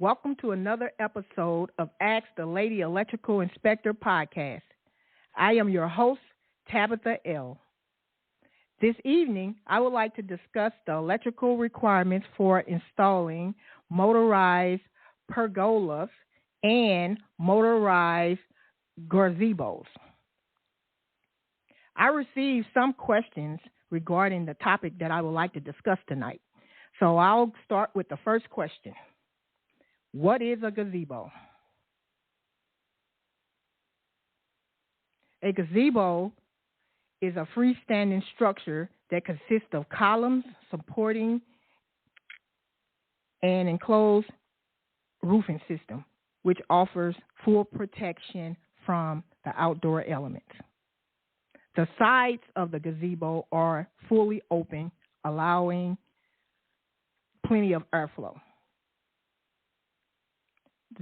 Welcome to another episode of Ask the Lady Electrical Inspector podcast. I am your host, Tabitha L. This evening, I would like to discuss the electrical requirements for installing motorized pergolas and motorized gazebos. I received some questions regarding the topic that I would like to discuss tonight. So I'll start with the first question. What is a gazebo? A gazebo is a freestanding structure that consists of columns supporting an enclosed roofing system, which offers full protection from the outdoor elements. The sides of the gazebo are fully open, allowing plenty of airflow.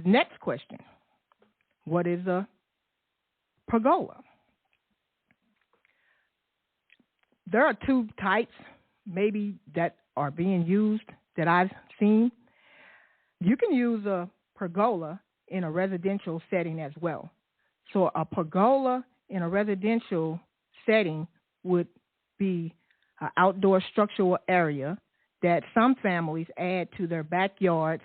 The next question, what is a pergola? There are two types maybe that are being used that I've seen. You can use a pergola in a residential setting as well. So a pergola in a residential setting would be an outdoor structural area that some families add to their backyards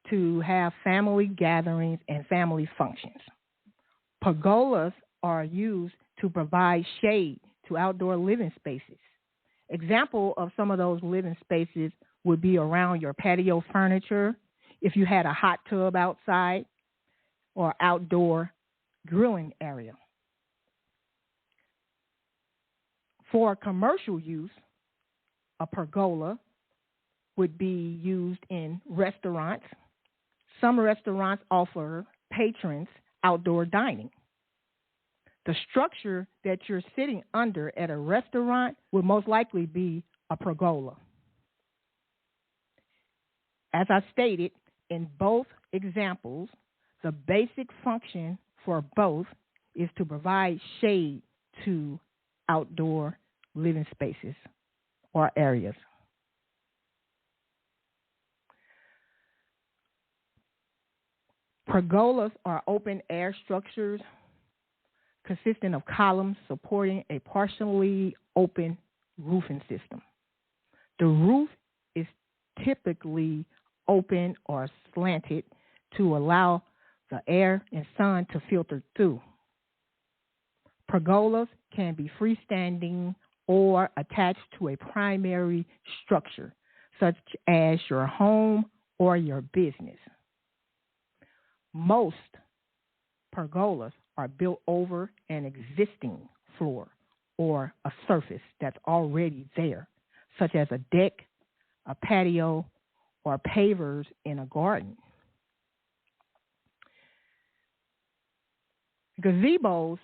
to have family gatherings and family functions. Pergolas are used to provide shade to outdoor living spaces. Example of some of those living spaces would be around your patio furniture, if you had a hot tub outside, or outdoor grilling area. For commercial use, a pergola would be used in restaurants. Some restaurants offer patrons outdoor dining. The structure that you're sitting under at a restaurant would most likely be a pergola. As I stated, in both examples, the basic function for both is to provide shade to outdoor living spaces or areas. Pergolas are open-air structures consisting of columns supporting a partially open roofing system. The roof is typically open or slanted to allow the air and sun to filter through. Pergolas can be freestanding or attached to a primary structure, such as your home or your business. Most pergolas are built over an existing floor or a surface that's already there, such as a deck, a patio, or pavers in a garden. Gazebos,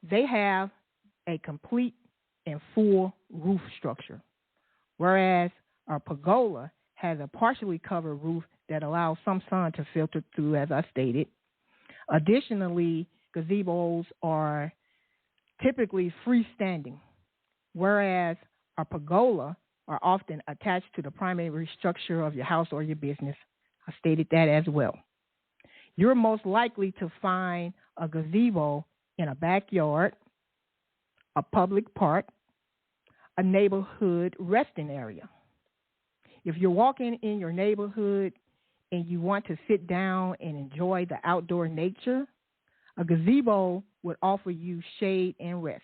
they have a complete and full roof structure, whereas a pergola has a partially covered roof that allows some sun to filter through, as I stated. Additionally, gazebos are typically freestanding, whereas a pergola are often attached to the primary structure of your house or your business. I stated that as well. You're most likely to find a gazebo in a backyard, a public park, a neighborhood resting area. If you're walking in your neighborhood and you want to sit down and enjoy the outdoor nature, a gazebo would offer you shade and rest.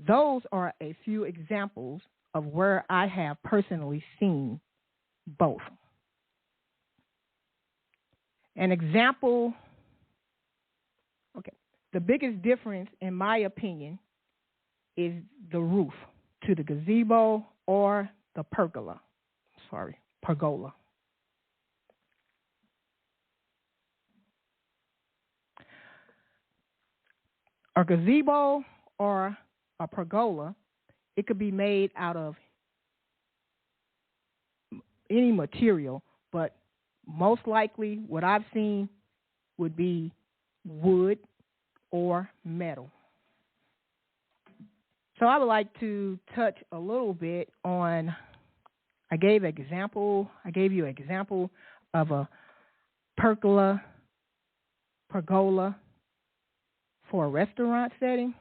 Those are a few examples of where I have personally seen both. An example, the biggest difference, in my opinion, is the roof to the gazebo or the pergola. Pergola. A gazebo or a pergola, it could be made out of any material, but most likely what I've seen would be wood or metal. So I would like to touch a little bit on, I gave you an example of a pergola for a restaurant setting.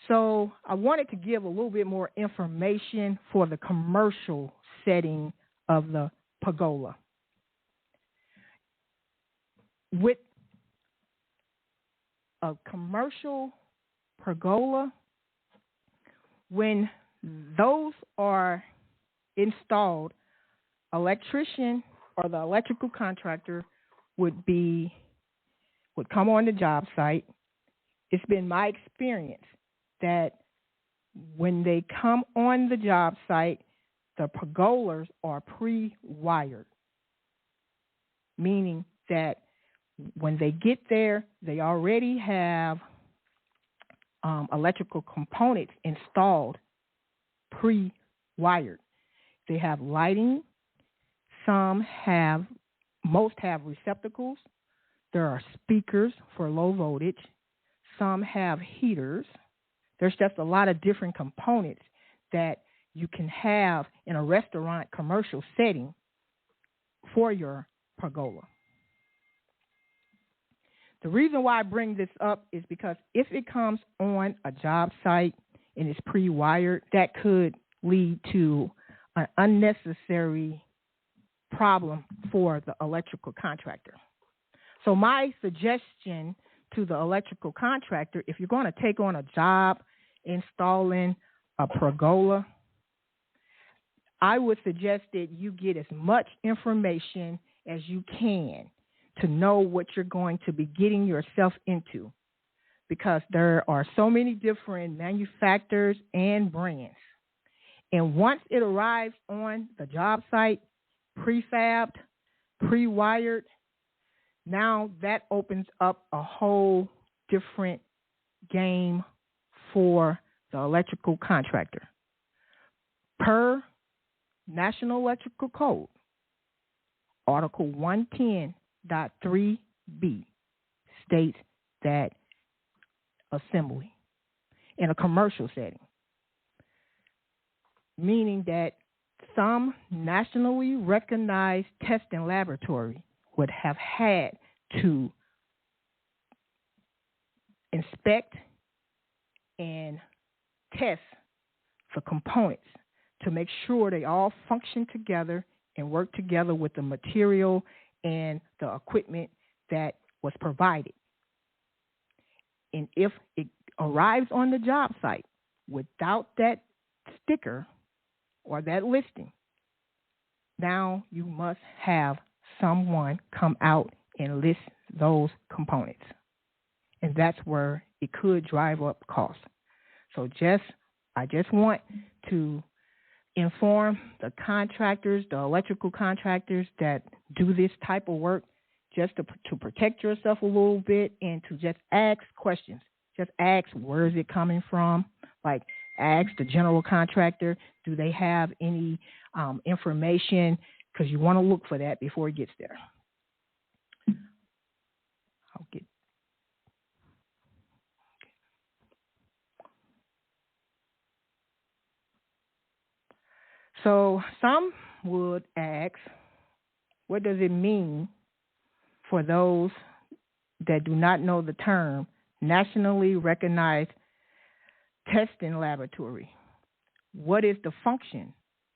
So I wanted to give a little bit more information for the commercial setting of the pergola. With a commercial pergola, when those are installed, electrician or the electrical contractor would come on the job site. It's been my experience that when they come on the job site, the pergolas are pre-wired, meaning that when they get there, they already have electrical components installed, pre-wired. They have lighting. Most have receptacles. There are speakers for low voltage. Some have heaters. There's just a lot of different components that you can have in a restaurant commercial setting for your pergola. The reason why I bring this up is because if it comes on a job site and it's pre-wired, that could lead to an unnecessary problem for the electrical contractor. So my suggestion to the electrical contractor, if you're going to take on a job installing a pergola, I would suggest that you get as much information as you can to know what you're going to be getting yourself into, because there are so many different manufacturers and brands. And once it arrives on the job site, prefabbed, pre-wired, now that opens up a whole different game for the electrical contractor. Per National Electrical Code, Article 110.3b states that assembly in a commercial setting, meaning that some nationally recognized testing laboratory would have had to inspect and test for components to make sure they all function together and work together with the material and the equipment that was provided. And if it arrives on the job site without that sticker or that listing, now you must have someone come out and list those components. And that's where it could drive up costs. So I just want to inform the contractors, the electrical contractors that do this type of work, just to protect yourself a little bit and to just ask questions. Just ask, where is it coming from? Like, ask the general contractor, do they have any information? Because you want to look for that before it gets there. So some would ask, what does it mean for those that do not know the term nationally recognized testing laboratory? What is the function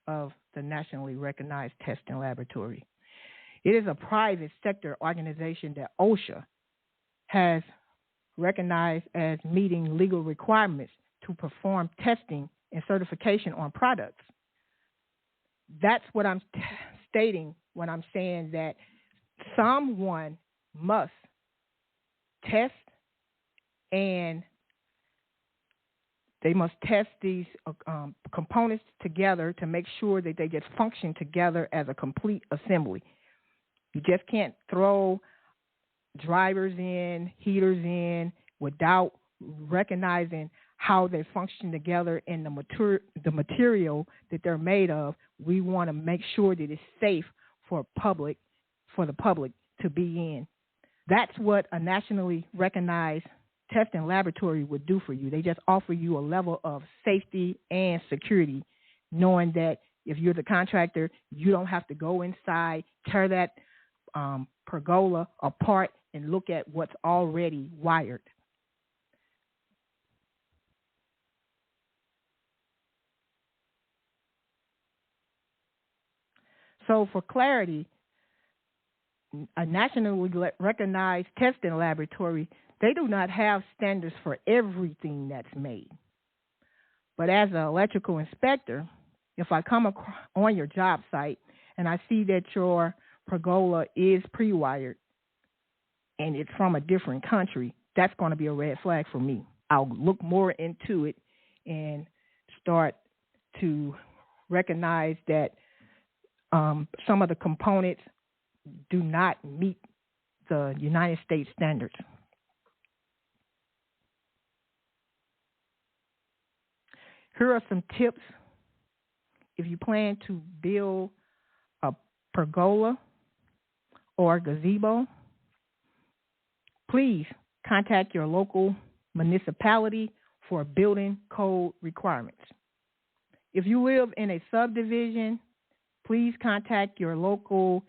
of the nationally recognized testing laboratory? It is a private sector organization that OSHA has recognized as meeting legal requirements to perform testing and certification on products. That's what I'm stating when I'm saying that someone must test, and they must test these components together to make sure that they just function together as a complete assembly. You just can't throw drivers in, heaters in, without recognizing how they function together and the material that they're made of. We want to make sure that it's safe for the public to be in. That's what a nationally recognized testing laboratory would do for you. They just offer you a level of safety and security, knowing that if you're the contractor, you don't have to go inside, tear that pergola apart and look at what's already wired. So for clarity, a nationally recognized testing laboratory, they do not have standards for everything that's made. But as an electrical inspector, if I come on your job site and I see that your pergola is pre-wired and it's from a different country, that's going to be a red flag for me. I'll look more into it and start to recognize that some of the components do not meet the United States standards. Here are some tips if you plan to build a pergola or gazebo. Please contact your local municipality for building code requirements. If you live in a subdivision, please contact your local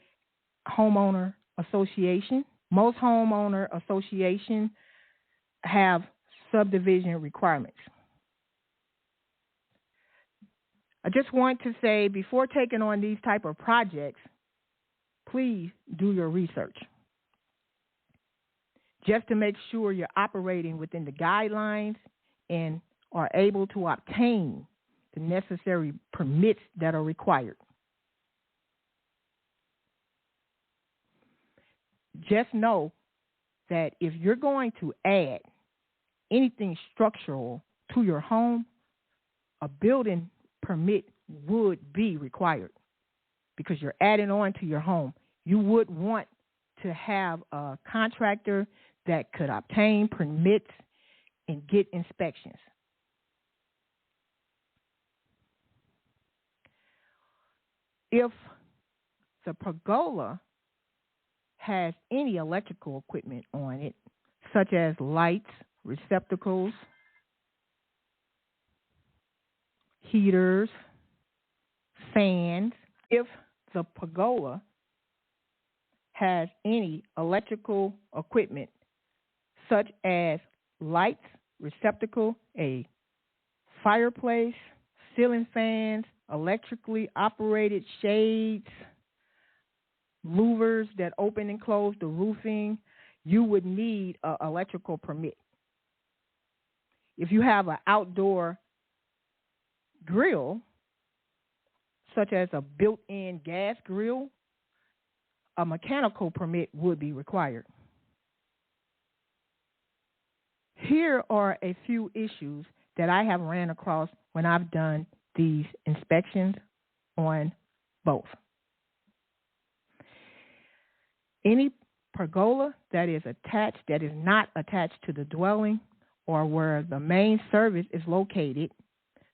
homeowner association. Most homeowner associations have subdivision requirements. I just want to say, before taking on these type of projects, please do your research, just to make sure you're operating within the guidelines and are able to obtain the necessary permits that are required. Just know that if you're going to add anything structural to your home, a building permit would be required because you're adding on to your home. You would want to have a contractor that could obtain permits and get inspections. If the pergola has any electrical equipment on it, such as lights, receptacles, heaters, fans. If the pergola has any electrical equipment, such as lights, receptacle, a fireplace, ceiling fans, electrically operated shades, louvers that open and close the roofing, you would need an electrical permit. If you have an outdoor grill, such as a built-in gas grill, a mechanical permit would be required. Here are a few issues that I have ran across when I've done these inspections on both. Any pergola that is not attached to the dwelling or where the main service is located,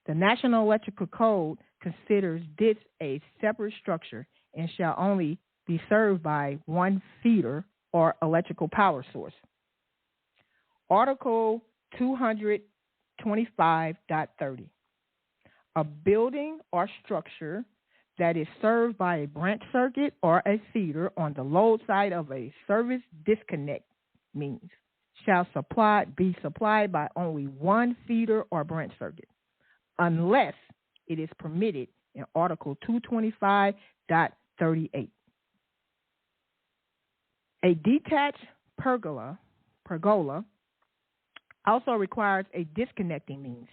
the National Electrical Code considers this a separate structure and shall only be served by one feeder or electrical power source. Article 225.30. A building or structure that is served by a branch circuit or a feeder on the load side of a service disconnect means shall be supplied by only one feeder or branch circuit, unless it is permitted in Article 225.38. A detached pergola also requires a disconnecting means.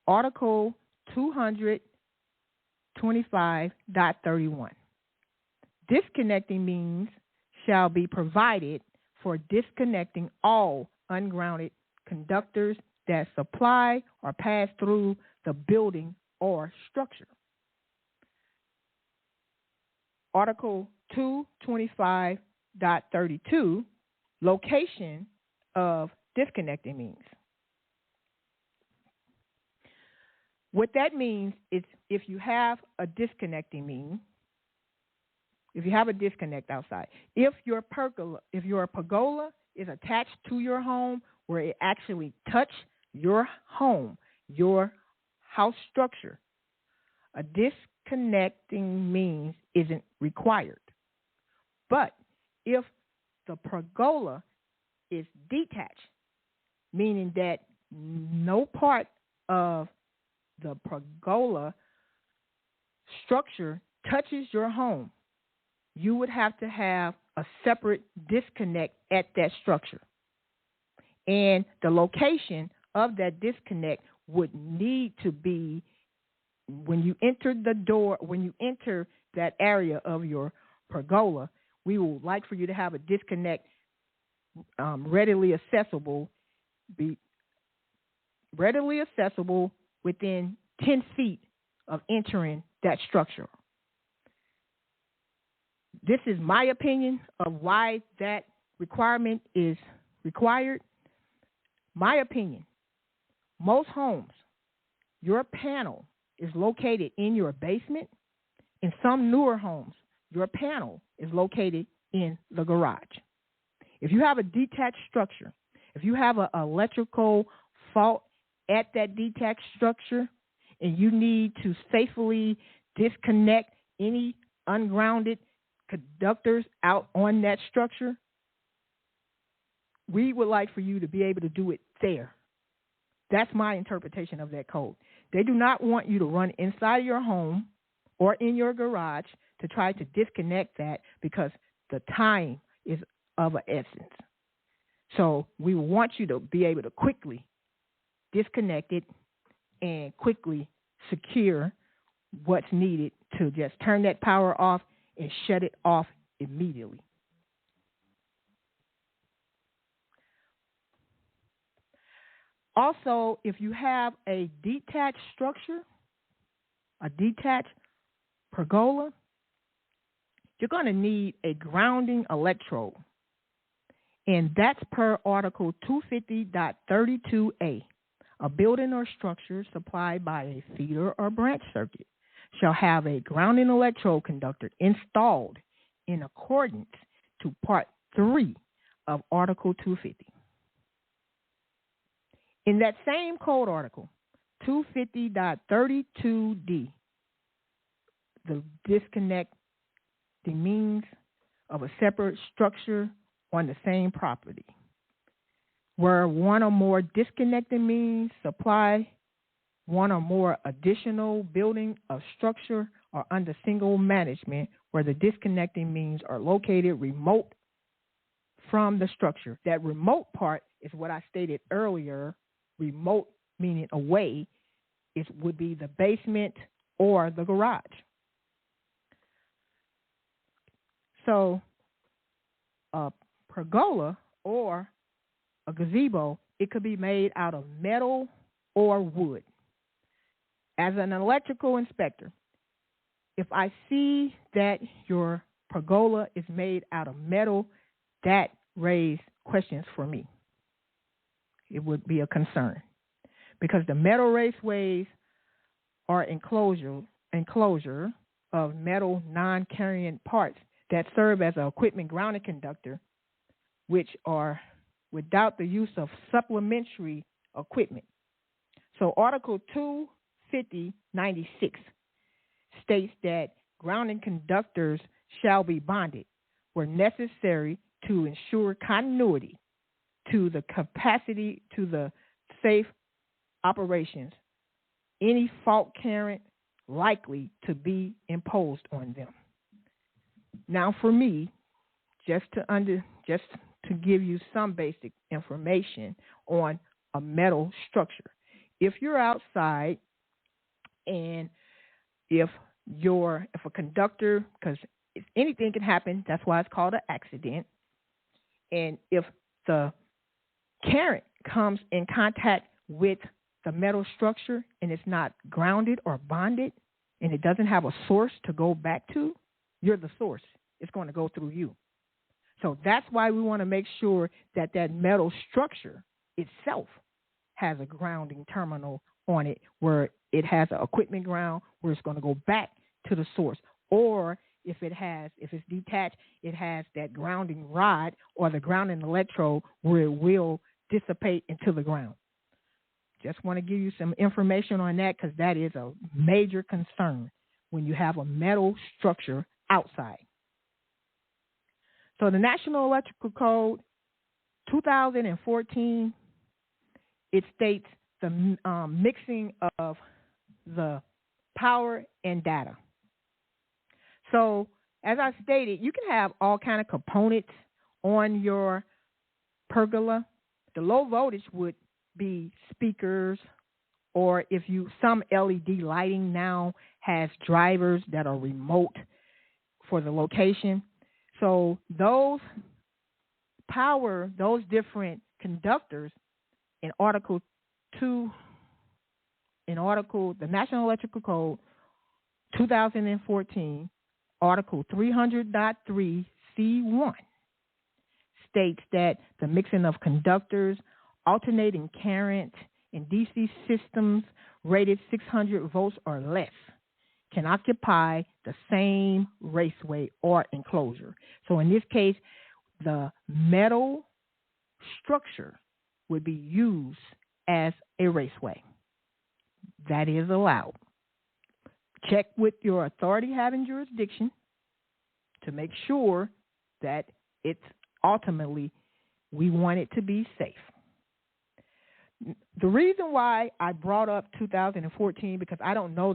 Article 225.31. Disconnecting means shall be provided for disconnecting all ungrounded conductors that supply or pass through the building or structure. Article 225.32, location of disconnecting means. What that means is if you have a disconnecting mean, if you have a disconnect outside, if your pergola is attached to your home where it actually touched your home, your house structure, a disconnecting means isn't required. But if the pergola is detached, meaning that no part of the pergola structure touches your home, you would have to have a separate disconnect at that structure. And the location of that disconnect would need to be when you enter the door, when you enter that area of your pergola, we would like for you to have a disconnect readily accessible within 10 feet of entering that structure. This is my opinion of why that requirement is required. My opinion, most homes, your panel is located in your basement. In some newer homes, your panel is located in the garage. If you have a detached structure, if you have an electrical fault at that detached structure and you need to safely disconnect any ungrounded conductors out on that structure, we would like for you to be able to do it there. That's my interpretation of that code. They do not want you to run inside of your home or in your garage to try to disconnect that because the time is of an essence. So we want you to be able to quickly disconnect it and quickly secure what's needed to just turn that power off and shut it off immediately. Also, if you have a detached structure, a detached pergola, you're going to need a grounding electrode. And that's per Article 250.32a. A building or structure supplied by a feeder or branch circuit shall have a grounding electrode conductor installed in accordance to Part 3 of Article 250. In that same code article, 250.32d, the disconnect the means of a separate structure on the same property, where one or more disconnecting means supply one or more additional building of structure or under single management, where the disconnecting means are located remote from the structure. That remote part is what I stated earlier. Remote meaning away, would be the basement or the garage. So a pergola or a gazebo, it could be made out of metal or wood. As an electrical inspector, if I see that your pergola is made out of metal, that raises questions for me. It would be a concern because the metal raceways are enclosure of metal non-carrying parts that serve as an equipment grounding conductor, which are without the use of supplementary equipment. So Article 250.96 states that grounding conductors shall be bonded where necessary to ensure continuity to the capacity to the safe operations, any fault current likely to be imposed on them. Now, for me, just to give you some basic information on a metal structure. If you're outside and if a conductor, because anything can happen, that's why it's called an accident, and if the current comes in contact with the metal structure and it's not grounded or bonded and it doesn't have a source to go back to, you're the source. It's going to go through you. So that's why we want to make sure that that metal structure itself has a grounding terminal on it where it has an equipment ground where it's going to go back to the source. Or if it's detached, it has that grounding rod or the grounding electrode where it will dissipate into the ground. Just want to give you some information on that because that is a major concern when you have a metal structure outside. So the National Electrical Code 2014, it states the mixing of the power and data. So as I stated, you can have all kind of components on your pergola. The low voltage would be speakers, or if you, some LED lighting now has drivers that are remote for the location. So those power, those different conductors in Article 2, the National Electrical Code 2014, Article 300.3C1 states that the mixing of conductors, alternating current, in DC systems rated 600 volts or less can occupy the same raceway or enclosure. So in this case, the metal structure would be used as a raceway. That is allowed. Check with your authority having jurisdiction to make sure that it's ultimately, we want it to be safe. The reason why I brought up 2014, because I don't know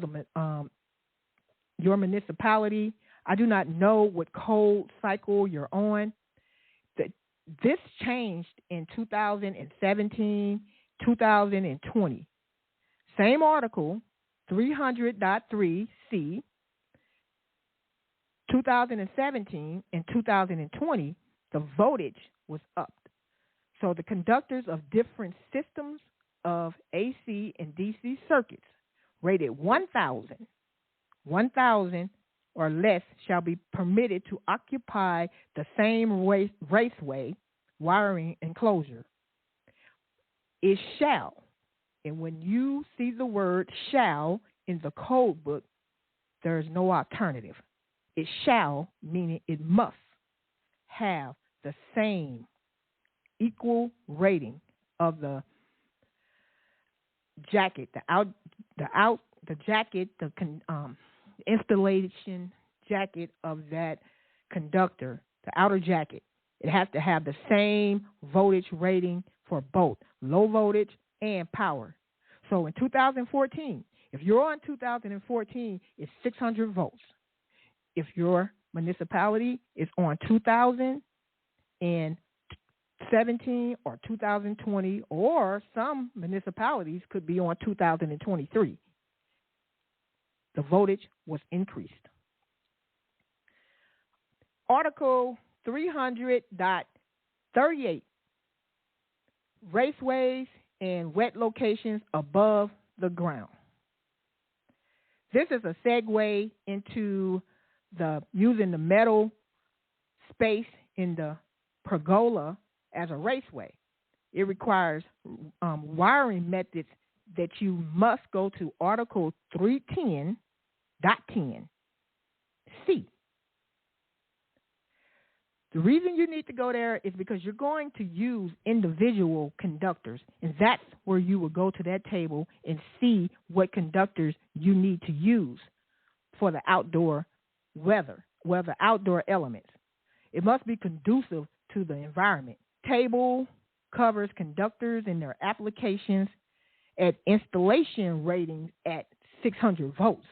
your municipality. I do not know what code cycle you're on. This changed in 2017, 2020. Same article, 300.3C, 2017 and 2020, the voltage was upped. So the conductors of different systems of AC and DC circuits rated 1,000 or less shall be permitted to occupy the same raceway wiring enclosure. It shall, and when you see the word shall in the code book, there is no alternative. It shall, meaning it must have the same equal rating of the jacket, the installation jacket of that conductor, the outer jacket. It has to have the same voltage rating for both low voltage and power. So in 2014, if you're on 2014, it's 600 volts. If your municipality is on 2017 or 2020, or some municipalities could be on 2023, the voltage was increased. Article 300.38, raceways and wet locations above the ground. This is a segue into using the metal space in the pergola as a raceway. It requires wiring methods that you must go to Article 310.10C. The reason you need to go there is because you're going to use individual conductors, and that's where you will go to that table and see what conductors you need to use for the outdoor weather, the outdoor elements. It must be conducive to the environment. Table covers conductors and their applications at installation ratings at 600 volts.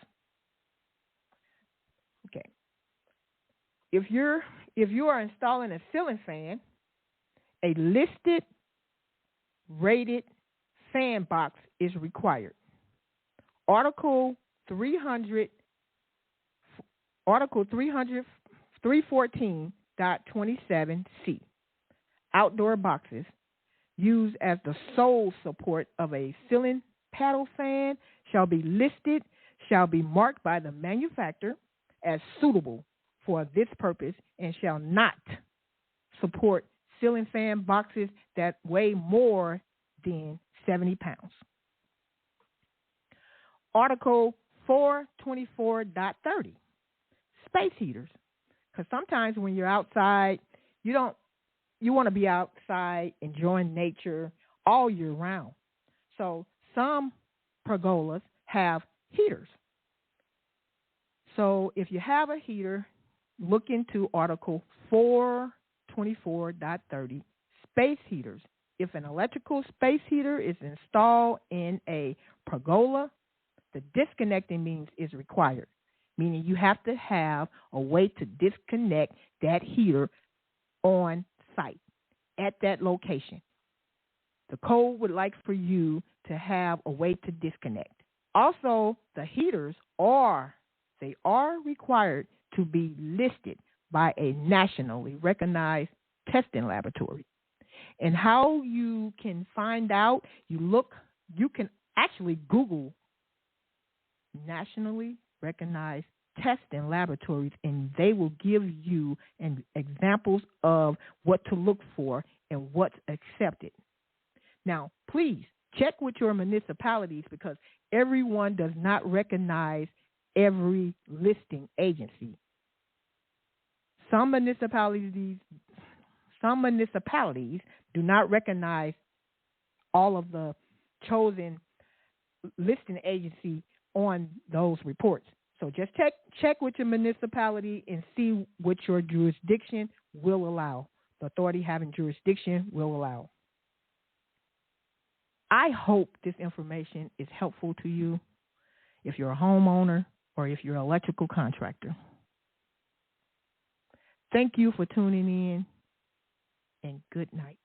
Okay. If you are installing a ceiling fan, a listed rated fan box is required. Article 314.27C. Outdoor boxes used as the sole support of a ceiling paddle fan shall be marked by the manufacturer as suitable for this purpose and shall not support ceiling fan boxes that weigh more than 70 pounds. Article 424.30, space heaters. Because sometimes when you're outside, you want to be outside enjoying nature all year round. So some pergolas have heaters. So if you have a heater, look into Article 4 124.30, space heaters. If an electrical space heater is installed in a pergola, the disconnecting means is required, meaning you have to have a way to disconnect that heater on site at that location. The code would like for you to have a way to disconnect. Also, the heaters are required to be listed by a nationally recognized testing laboratory. And how you can find out, you can actually Google nationally recognized testing laboratories, and they will give you examples of what to look for and what's accepted. Now, please check with your municipalities, because everyone does not recognize every listing agency. Some municipalities do not recognize all of the chosen listing agency on those reports. So just check with your municipality and see what your jurisdiction will allow. The authority having jurisdiction will allow. I hope this information is helpful to you if you're a homeowner or if you're an electrical contractor. Thank you for tuning in, and good night.